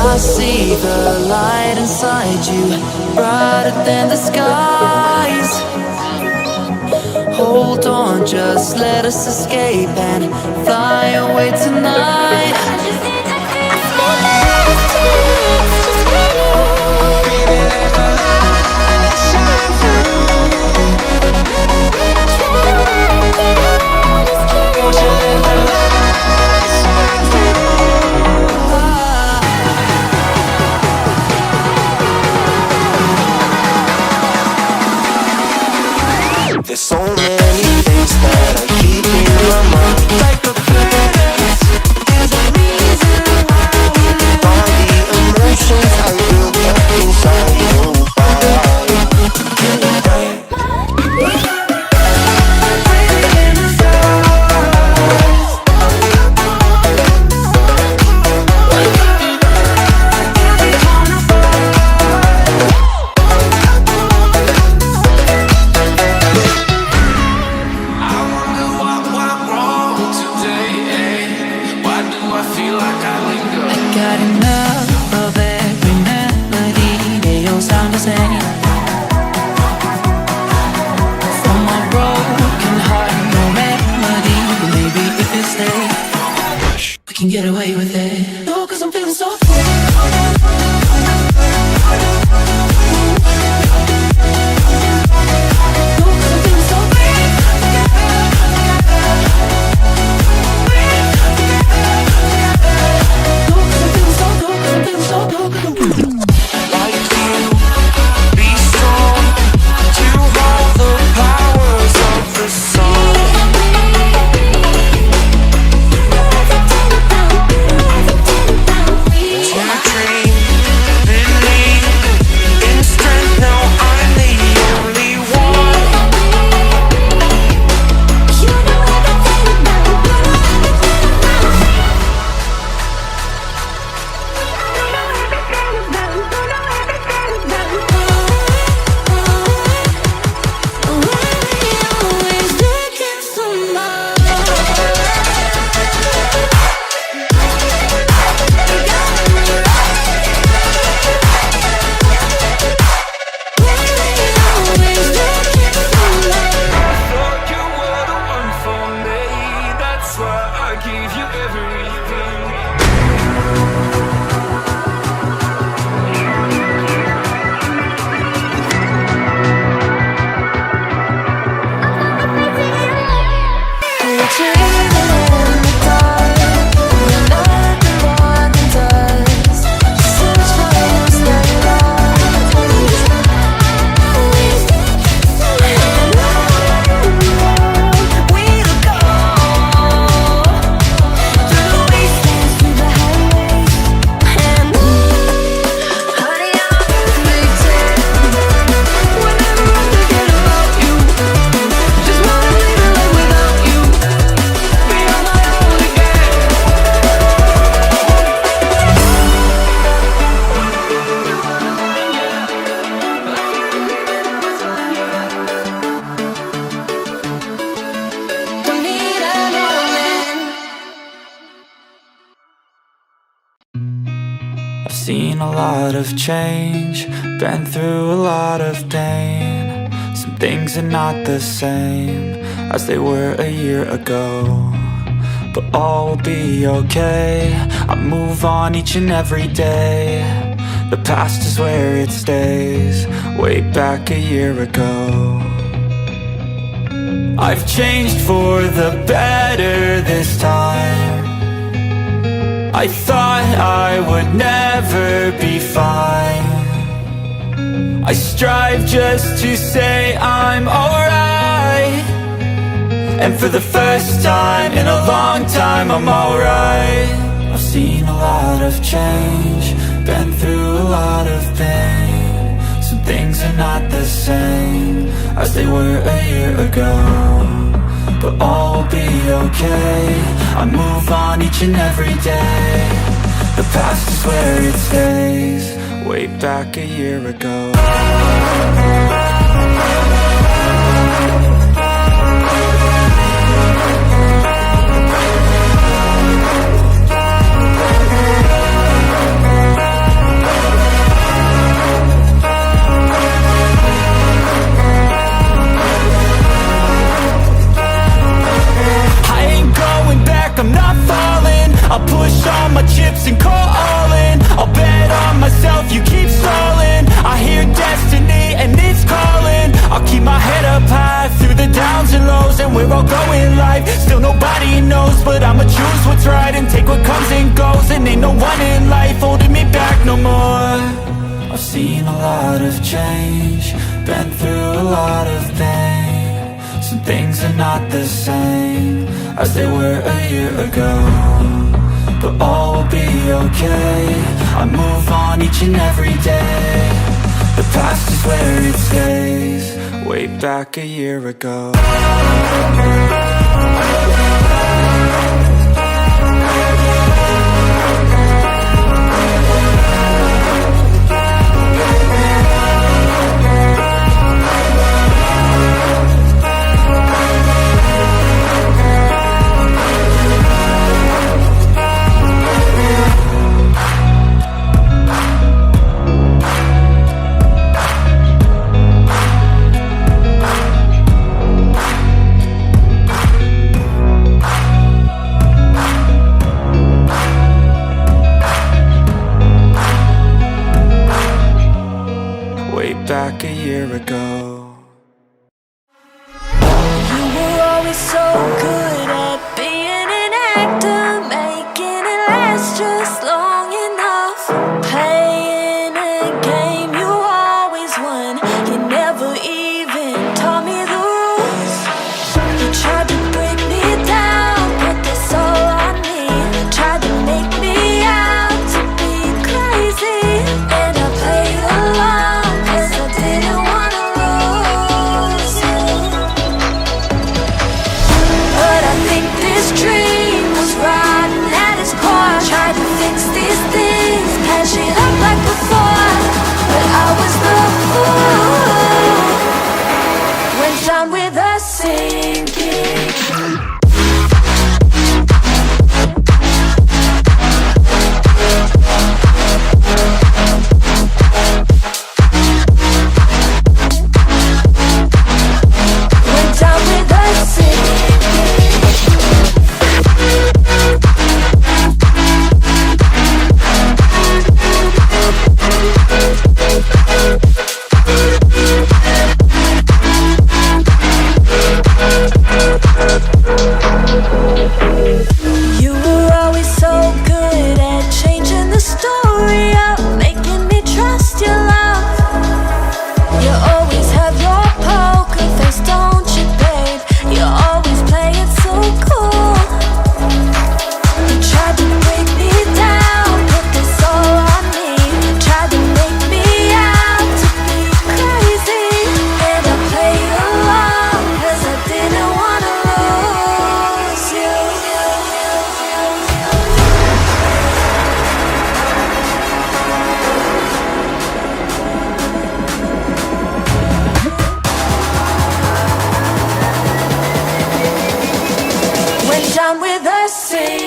I see the light inside you, brighter than the skies. Hold on, just let us escape and fly away tonight. There's so many things that I keep in my mind. Like the past, there's a reason why we live. All the emotions I built up inside you. Can get away with it. No, 'cause I'm feeling so Seen a lot of change, been through a lot of pain. Some things are not the same as they were a year ago, but all will be okay. I move on each and every day. The past is where it stays, way back a year ago. I've changed for the better this time. I thought I would never be fine. I strive just to say I'm alright, and for the first time in a long time I'm alright. I've seen a lot of change, been through a lot of pain. Some things are not the same as they were a year ago, but all will be okay. I move on each and every day. The past is where it stays, way back a year ago. I'll go in life. Still nobody knows, but I'ma choose what's right and take what comes and goes. And ain't no one in life holding me back no more. I've seen a lot of change, been through a lot of pain. Some things are not the same as they were a year ago, but all will be okay. I move on each and every day. The past is where it stays. Way back a year ago. Back a year ago. You were always so good at being an actor, making it last just long enough. Playing a game you always won. You never even taught me the rules. You tried to break me down, put this all on me. Tried to make me out to be crazy, and I played along. With us sinking. Down with the sea.